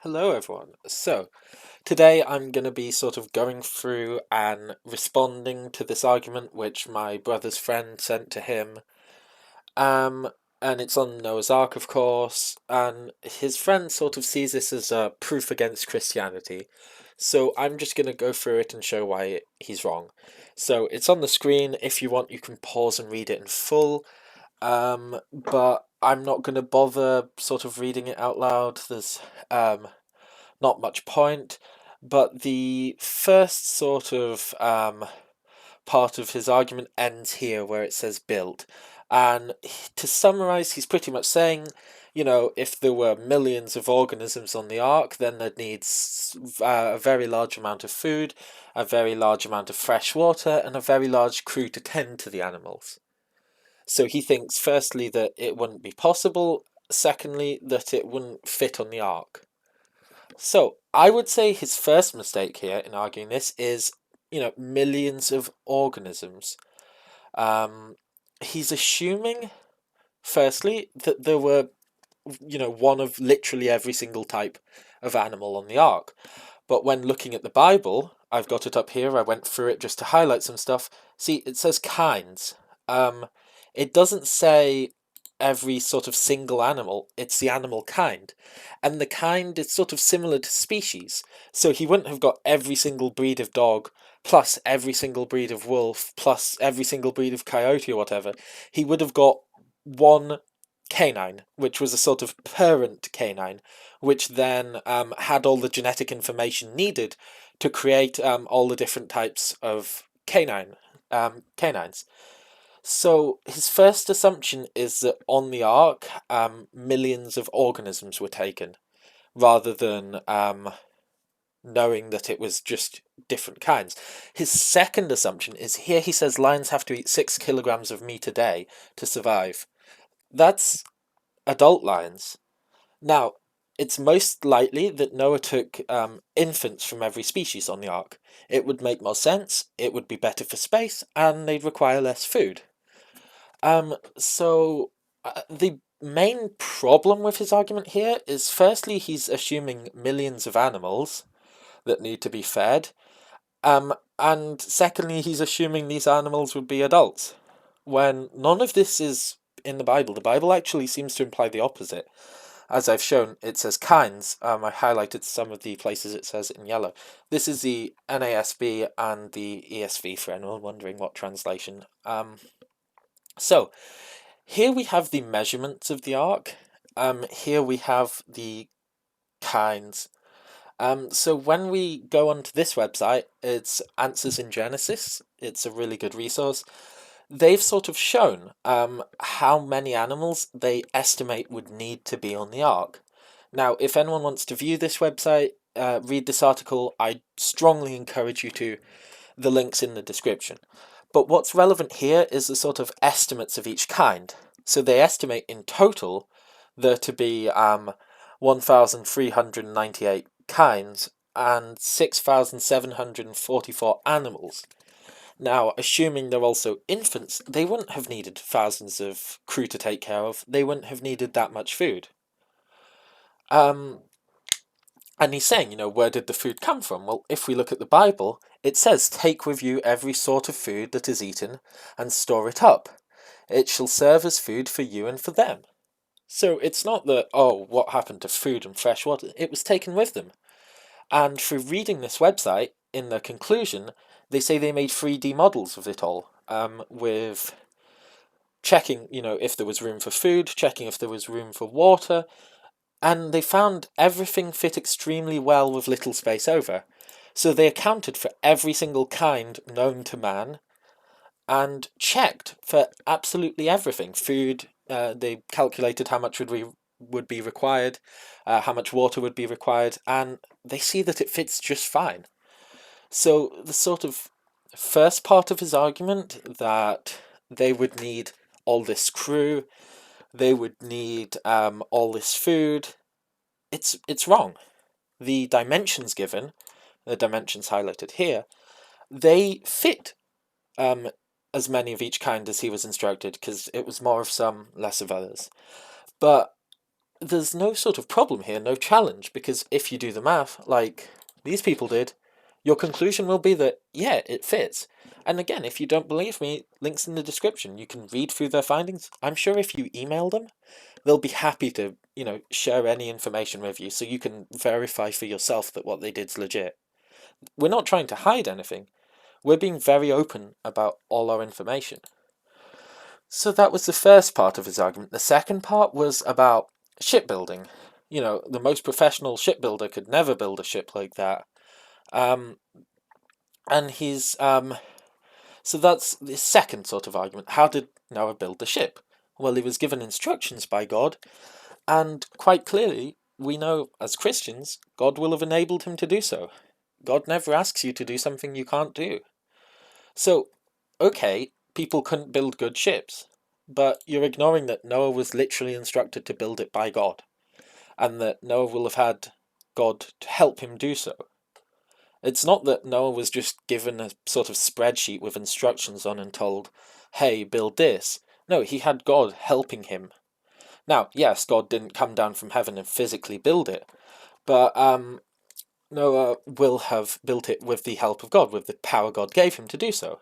Hello, everyone. So, today I'm going to be sort of going through and responding to this argument which my brother's friend sent to him. Um, and it's on Noah's Ark, of course, and his friend sort of sees this as a proof against Christianity. So, I'm just going to go through it and show why he's wrong. So, it's on the screen. If you want, you can pause and read it in full. But I'm not going to bother sort of reading it out loud. There's not much point. But the first sort of part of his argument ends here where it says build. And to summarize, he's pretty much saying, if there were millions of organisms on the Ark, then they'd need a very large amount of food, a very large amount of fresh water, and a very large crew to tend to the animals. So he thinks, firstly, that it wouldn't be possible, secondly, that it wouldn't fit on the Ark. So I would say his first mistake here in arguing this is, millions of organisms. Um, he's assuming, firstly, that there were, one of literally every single type of animal on the ark. But when looking at the Bible, I've got it up here, I went through it just to highlight some stuff. See, it says kinds. Um, it doesn't say every sort of single animal, it's the animal kind. And the kind is sort of similar to species. So he wouldn't have got every single breed of dog, plus every single breed of wolf, plus every single breed of coyote or whatever. He would have got one canine, which was a sort of parent canine, which then had all the genetic information needed to create all the different types of canines. So his first assumption is that on the Ark, millions of organisms were taken, rather than knowing that it was just different kinds. His second assumption is here he says lions have to eat 6 kilograms of meat a day to survive. That's adult lions. Now, it's most likely that Noah took infants from every species on the Ark. It would make more sense, it would be better for space, and they'd require less food. The main problem with his argument here is firstly, he's assuming millions of animals that need to be fed, and secondly, he's assuming these animals would be adults, when none of this is in the Bible. The Bible actually seems to imply the opposite. As I've shown, it says kinds. I highlighted some of the places it says it in yellow. This is the NASB and the ESV for anyone wondering what translation. So, here we have the measurements of the ark. Here we have the kinds. So when we go onto this website, it's Answers in Genesis. It's a really good resource. They've sort of shown how many animals they estimate would need to be on the ark. Now, if anyone wants to view this website, read this article, I strongly encourage you to. The link's in the description. But what's relevant here is the sort of estimates of each kind. So they estimate in total there to be 1,398 kinds and 6,744 animals. Now, assuming they're also infants, they wouldn't have needed thousands of crew to take care of. They wouldn't have needed that much food. And he's saying, where did the food come from? Well, if we look at the Bible, it says, take with you every sort of food that is eaten and store it up. It shall serve as food for you and for them. So it's not that, oh, what happened to food and fresh water? It was taken with them. And through reading this website, in the conclusion, they say they made 3D models of it all, with checking, if there was room for food, checking if there was room for water, and they found everything fit extremely well with little space over. So they accounted for every single kind known to man and checked for absolutely everything. Food, they calculated how much would be required, how much water would be required, and they see that it fits just fine. So the sort of first part of his argument, that they would need all this crew, they would need all this food, it's wrong. The dimensions given, the dimensions highlighted here, they fit as many of each kind as he was instructed, because it was more of some, less of others. But there's no sort of problem here, no challenge, because if you do the math, like these people did, your conclusion will be that, yeah, it fits. And again, if you don't believe me, links in the description. You can read through their findings. I'm sure if you email them, they'll be happy to, share any information with you so you can verify for yourself that what they did's legit. We're not trying to hide anything. We're being very open about all our information. So that was the first part of his argument. The second part was about shipbuilding. The most professional shipbuilder could never build a ship like that. Um, and so that's the second sort of argument. How did Noah build the ship? Well, he was given instructions by God, and quite clearly, we know as Christians, God will have enabled him to do so. God never asks you to do something you can't do. So, okay, people couldn't build good ships, but you're ignoring that Noah was literally instructed to build it by God, and that Noah will have had God to help him do so. It's not that Noah was just given a sort of spreadsheet with instructions on and told, hey, build this. No, he had God helping him. Now, yes, God didn't come down from heaven and physically build it, but Noah will have built it with the help of God, with the power God gave him to do so.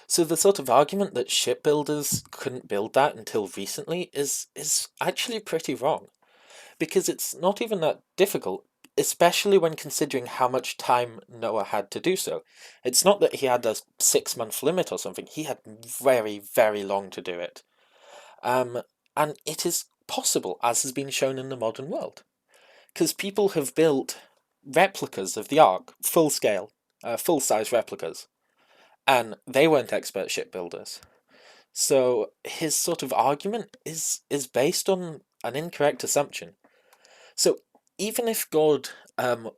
So the sort of argument that shipbuilders couldn't build that until recently is actually pretty wrong, because it's not even that difficult, especially when considering how much time Noah had to do so. It's not that he had a 6-month limit or something, he had very, very long to do it. And it is possible, as has been shown in the modern world, because people have built replicas of the Ark, full-scale, full-size replicas, and they weren't expert shipbuilders. So his sort of argument is based on an incorrect assumption. So even if God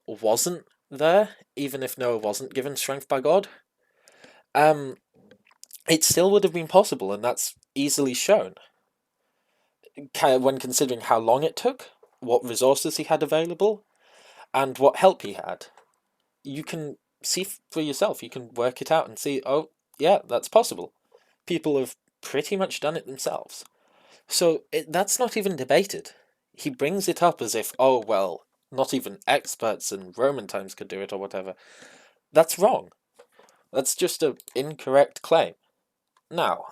wasn't there, even if Noah wasn't given strength by God, it still would have been possible, and that's easily shown. When considering how long it took, what resources he had available, and what help he had. You can see for yourself, you can work it out and see, oh, yeah, that's possible. People have pretty much done it themselves. So that's not even debated. He brings it up as if, oh, well, not even experts in Roman times could do it or whatever. That's wrong. That's just an incorrect claim. Now,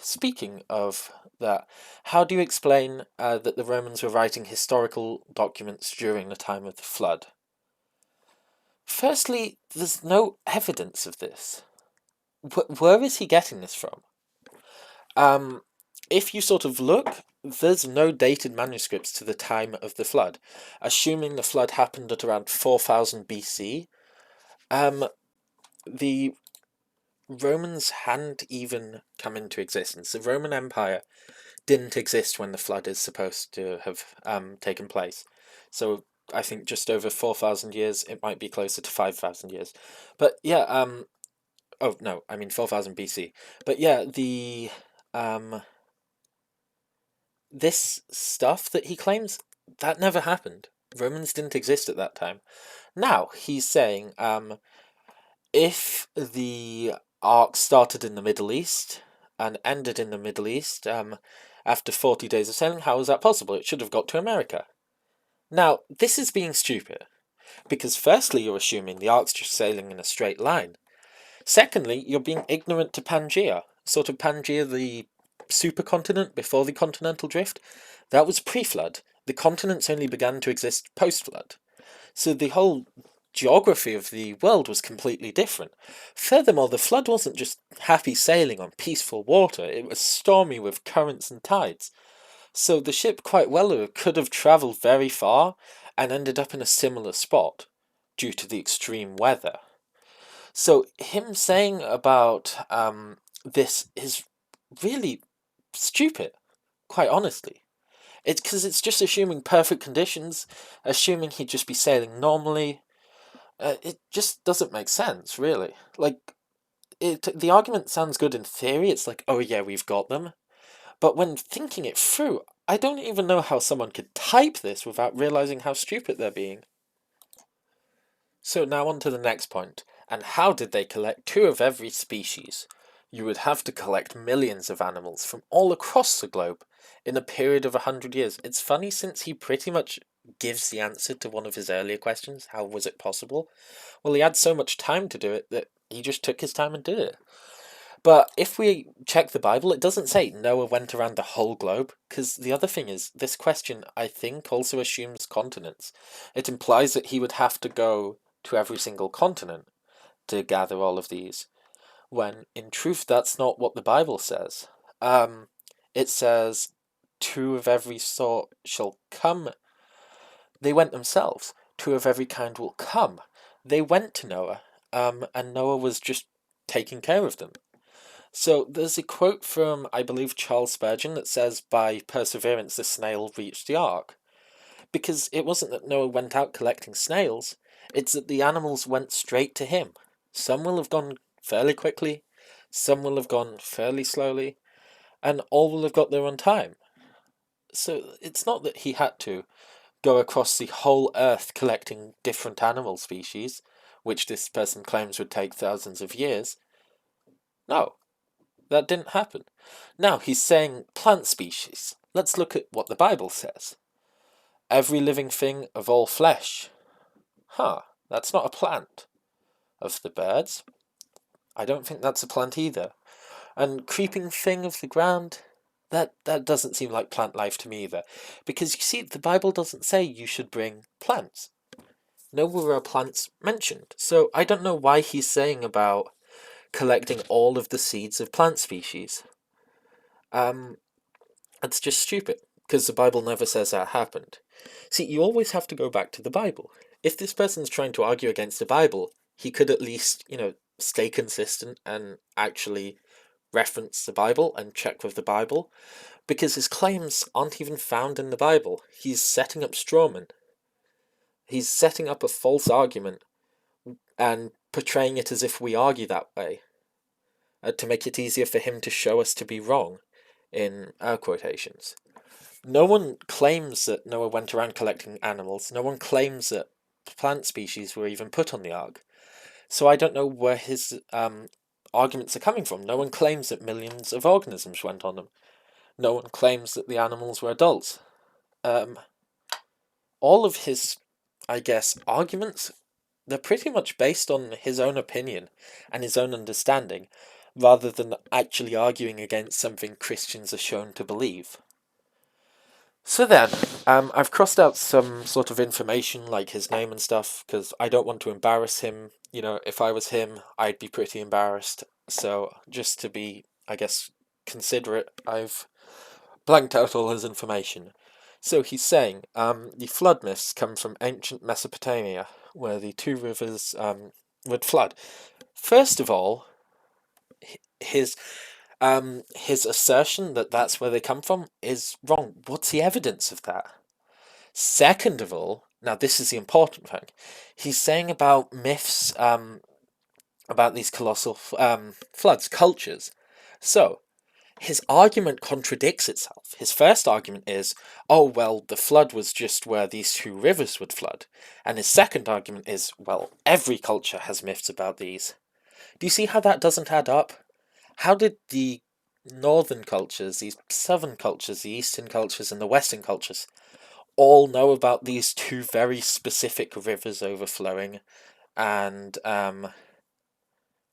speaking of that, how do you explain that the Romans were writing historical documents during the time of the flood? Firstly, there's no evidence of this. Where is he getting this from? If you sort of look, there's no dated manuscripts to the time of the flood. Assuming the flood happened at around 4000 BC, the Romans hadn't even come into existence. The Roman Empire didn't exist when the flood is supposed to have taken place. So I think just over 4,000 years, it might be closer to 5,000 years. But yeah, oh no, I mean 4,000 BC. But yeah, this stuff that he claims, that never happened. Romans didn't exist at that time. Now, he's saying, if the Ark started in the Middle East and ended in the Middle East, after 40 days of sailing, how is that possible? It should have got to America. Now, this is being stupid, because firstly, you're assuming the Ark's just sailing in a straight line. Secondly, you're being ignorant to Pangaea. Sort of Pangaea, the supercontinent before the continental drift, that was pre-flood. The continents only began to exist post-flood. So the whole geography of the world was completely different. Furthermore, the flood wasn't just happy sailing on peaceful water, it was stormy with currents and tides. So the ship quite well could have travelled very far and ended up in a similar spot due to the extreme weather. So him saying about this is really stupid, quite honestly. It's because it's just assuming perfect conditions, assuming he'd just be sailing normally. It just doesn't make sense, really. Like, the argument sounds good in theory, it's like, oh yeah, we've got them. But when thinking it through, I don't even know how someone could type this without realising how stupid they're being. So now on to the next point. And how did they collect 2 of every species? You would have to collect millions of animals from all across the globe, in a period of 100 years. It's funny since he pretty much gives the answer to one of his earlier questions. How was it possible? Well, he had so much time to do it that he just took his time and did it. But if we check the Bible, it doesn't say Noah went around the whole globe, because the other thing is, this question, I think, also assumes continents. It implies that he would have to go to every single continent to gather all of these, when in truth that's not what the Bible says. It says, two of every sort shall come. They went themselves. Two of every kind will come. They went to Noah, and Noah was just taking care of them. So there's a quote from, I believe, Charles Spurgeon that says, by perseverance the snail reached the ark. Because it wasn't that Noah went out collecting snails, it's that the animals went straight to him. Some will have gone fairly quickly, some will have gone fairly slowly, and all will have got there on time. So it's not that he had to go across the whole earth collecting different animal species, which this person claims would take thousands of years. No, that didn't happen. Now he's saying plant species. Let's look at what the Bible says. Every living thing of all flesh. That's not a plant. Of the birds? I don't think that's a plant either. And creeping thing of the ground? That doesn't seem like plant life to me either. Because you see, the Bible doesn't say you should bring plants. Nowhere are plants mentioned. So I don't know why he's saying about collecting all of the seeds of plant species. It's just stupid, because the Bible never says that happened. See, you always have to go back to the Bible. If this person's trying to argue against the Bible, he could at least, stay consistent and actually reference the Bible and check with the Bible, because his claims aren't even found in the Bible. He's setting up strawmen. He's setting up a false argument and portraying it as if we argue that way, to make it easier for him to show us to be wrong, in air quotations. No one claims that Noah went around collecting animals. No one claims that plant species were even put on the ark. So I don't know where his arguments are coming from. No one claims that millions of organisms went on them. No one claims that the animals were adults. All of his, I guess, arguments, they're pretty much based on his own opinion and his own understanding, rather than actually arguing against something Christians are shown to believe. So then, I've crossed out some sort of information like his name and stuff, because I don't want to embarrass him. If I was him, I'd be pretty embarrassed. So just to be, I guess, considerate, I've blanked out all his information. So he's saying, the flood myths come from ancient Mesopotamia, where the two rivers would flood. First of all, his assertion that that's where they come from is wrong. What's the evidence of that? Second of all, now this is the important thing, he's saying about myths, about these colossal floods, cultures. So, his argument contradicts itself. His first argument is, oh, well, the flood was just where these two rivers would flood. And his second argument is, well, every culture has myths about these. Do you see how that doesn't add up? How did the northern cultures, these southern cultures, the eastern cultures, and the western cultures all know about these two very specific rivers overflowing and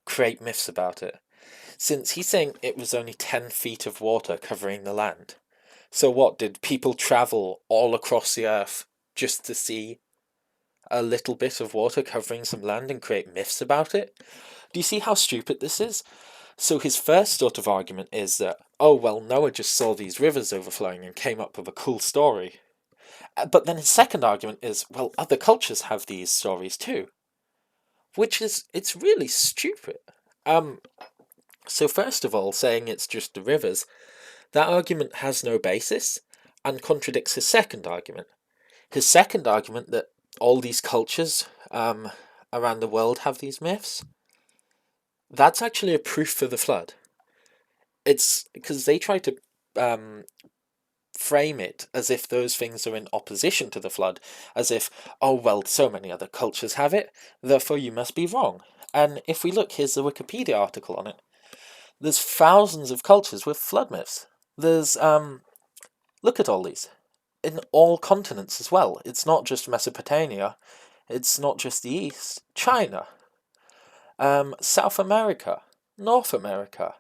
create myths about it? Since he's saying it was only 10 feet of water covering the land. So what, did people travel all across the earth just to see a little bit of water covering some land and create myths about it? Do you see how stupid this is? So his first sort of argument is that, oh, well, Noah just saw these rivers overflowing and came up with a cool story. But then his second argument is, well, other cultures have these stories too. It's really stupid. So first of all, saying it's just the rivers, that argument has no basis and contradicts his second argument. His second argument that all these cultures around the world have these myths, that's actually a proof for the flood. It's because they try to frame it as if those things are in opposition to the flood, as if, oh, well, so many other cultures have it, therefore you must be wrong. And if we look, here's the Wikipedia article on it. There's thousands of cultures with flood myths. There's Look at all these. In all continents as well. It's not just Mesopotamia. It's not just the East. China. South America. North America.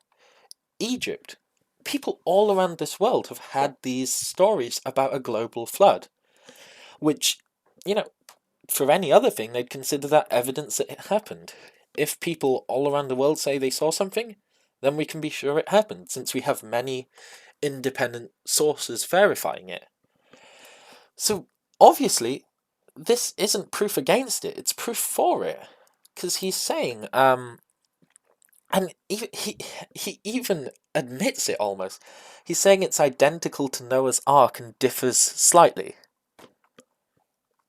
Egypt. People all around this world have had these stories about a global flood, which, you know, for any other thing, they'd consider that evidence that it happened. If people all around the world say they saw something, then we can be sure it happened, since we have many independent sources verifying it. So, obviously, this isn't proof against it, it's proof for it. Because he's saying, and he even admits it almost. He's saying it's identical to Noah's Ark and differs slightly.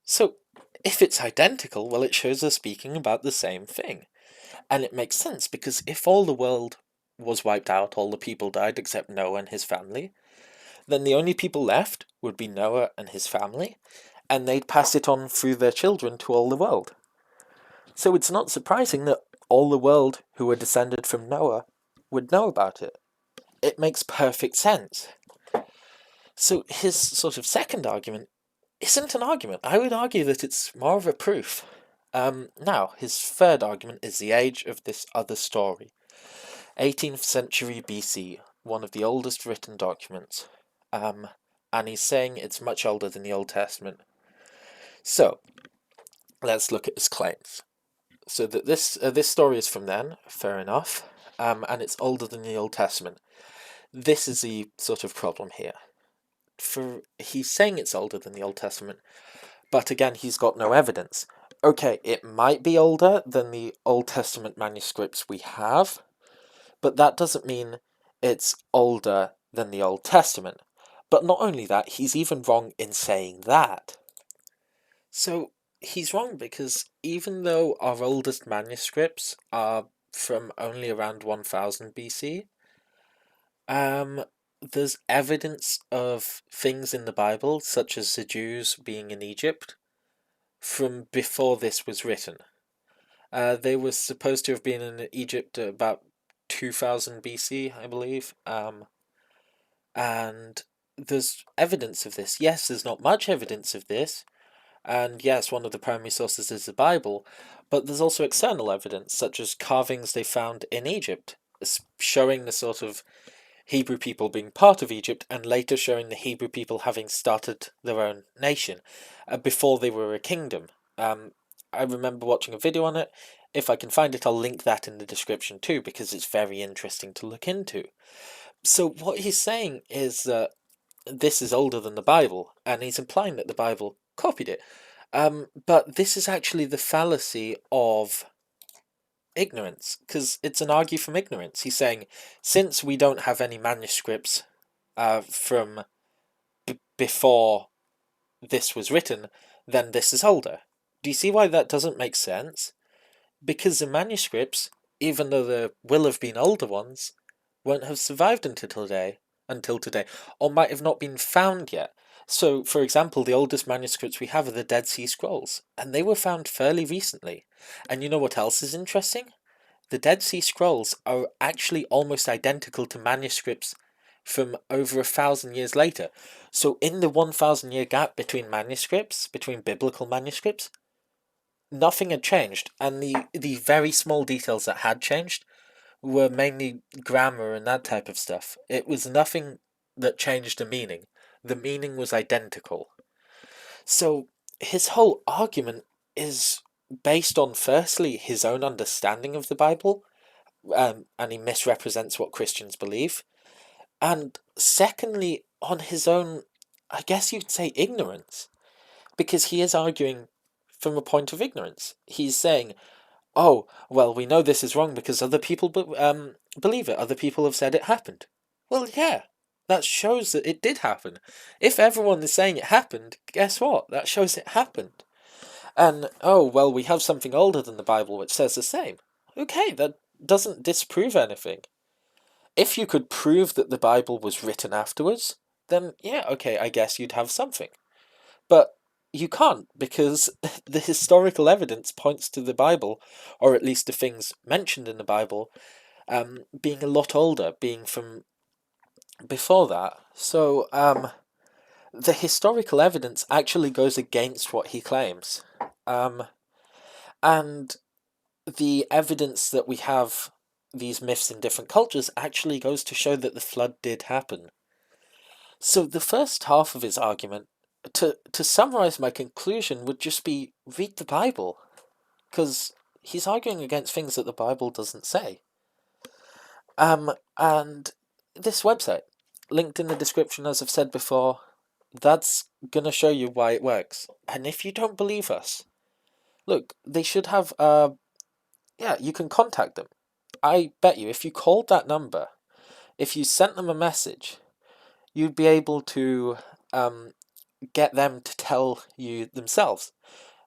So, if it's identical, well, it shows us speaking about the same thing. And it makes sense, because if all the world was wiped out, all the people died except Noah and his family, then the only people left would be Noah and his family, and they'd pass it on through their children to all the world. So it's not surprising that all the world who were descended from Noah would know about it. It makes perfect sense. So his sort of second argument isn't an argument. I would argue that it's more of a proof. Now, his third argument is the age of this other story. 18th century BC, one of the oldest written documents. And he's saying it's much older than the Old Testament. So, let's look at his claims. So that this story is from then, fair enough, and it's older than the Old Testament. This is the sort of problem here. He's saying it's older than the Old Testament, but again, he's got no evidence. Okay, it might be older than the Old Testament manuscripts we have, but that doesn't mean it's older than the Old Testament. But not only that, he's even wrong in saying that. So, he's wrong because even though our oldest manuscripts are from only around 1000 BC, there's evidence of things in the Bible, such as the Jews being in Egypt, from before this was written. They were supposed to have been in Egypt about 2000 BC, I believe. And there's evidence of this. Yes, there's not much evidence of this, and yes, one of the primary sources is the Bible, but there's also external evidence, such as carvings they found in Egypt, showing the sort of Hebrew people being part of Egypt, and later showing the Hebrew people having started their own nation, before they were a kingdom. I remember watching a video on it. If I can find it, I'll link that in the description too, because it's very interesting to look into. So what he's saying is that this is older than the Bible, and he's implying that the Bible copied it. But this is actually the fallacy of ignorance, because it's an argue from ignorance. He's saying, since we don't have any manuscripts from before this was written, then this is older. Do you see why that doesn't make sense? Because the manuscripts, even though there will have been older ones, won't have survived until today, or might have not been found yet. So, for example, the oldest manuscripts we have are the Dead Sea Scrolls, and they were found fairly recently. And you know what else is interesting? The Dead Sea Scrolls are actually almost identical to manuscripts from over 1,000 years later. So in the 1,000 year gap between manuscripts, between biblical manuscripts, nothing had changed, and the very small details that had changed were mainly grammar and that type of stuff. It was nothing that changed the meaning. The meaning was identical. So his whole argument is based on, firstly, his own understanding of the Bible, and he misrepresents what Christians believe, and secondly, on his own, I guess you'd say, ignorance, because he is arguing from a point of ignorance. He's saying, oh, well, we know this is wrong because other people believe it. Other people have said it happened. Well, yeah, that shows that it did happen. If everyone is saying it happened, guess what? That shows it happened. And, oh, well, we have something older than the Bible which says the same. Okay, that doesn't disprove anything. If you could prove that the Bible was written afterwards, then yeah, okay, I guess you'd have something. But you can't, because the historical evidence points to the Bible, or at least the things mentioned in the Bible, being a lot older, being from before that. So, the historical evidence actually goes against what he claims. Um, and the evidence that we have these myths in different cultures actually goes to show that the flood did happen. So the first half of his argument, to summarize my conclusion, would just be read the Bible, because he's arguing against things that the Bible doesn't say. And this website, linked in the description, as I've said before, that's gonna show you why it works. And if you don't believe us, look, they should have, yeah, you can contact them. I bet you, if you called that number, if you sent them a message, you'd be able to get them to tell you themselves,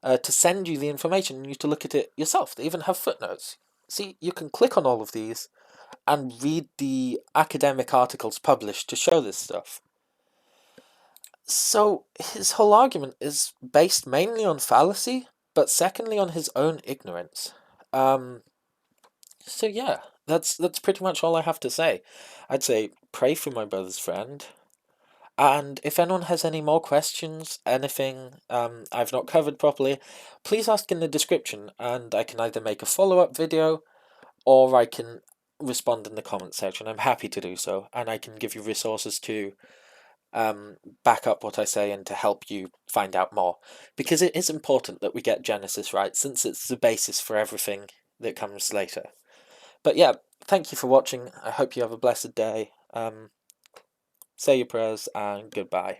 to send you the information and you to look at it yourself. They even have footnotes. See, you can click on all of these and read the academic articles published to show this stuff. So his whole argument is based mainly on fallacy, but secondly on his own ignorance. So yeah, that's pretty much all I have to say. I'd say pray for my brother's friend. And if anyone has any more questions, anything I've not covered properly, please ask in the description, and I can either make a follow-up video or I can respond in the comment section. I'm happy to do so, and I can give you resources to back up what I say and to help you find out more. Because it is important that we get Genesis right, since it's the basis for everything that comes later. But yeah, thank you for watching. I hope you have a blessed day. Say your prayers, and goodbye.